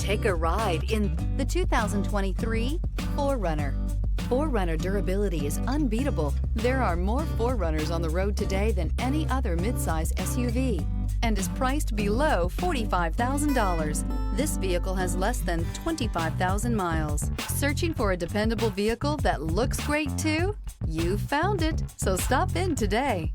Take a ride in the 2023 4Runner. 4Runner durability is unbeatable. There are more 4Runners on the road today than any other midsize SUV and is priced below $45,000. This vehicle has less than 25,000 miles. Searching for a dependable vehicle that looks great too? You found it, so stop in today.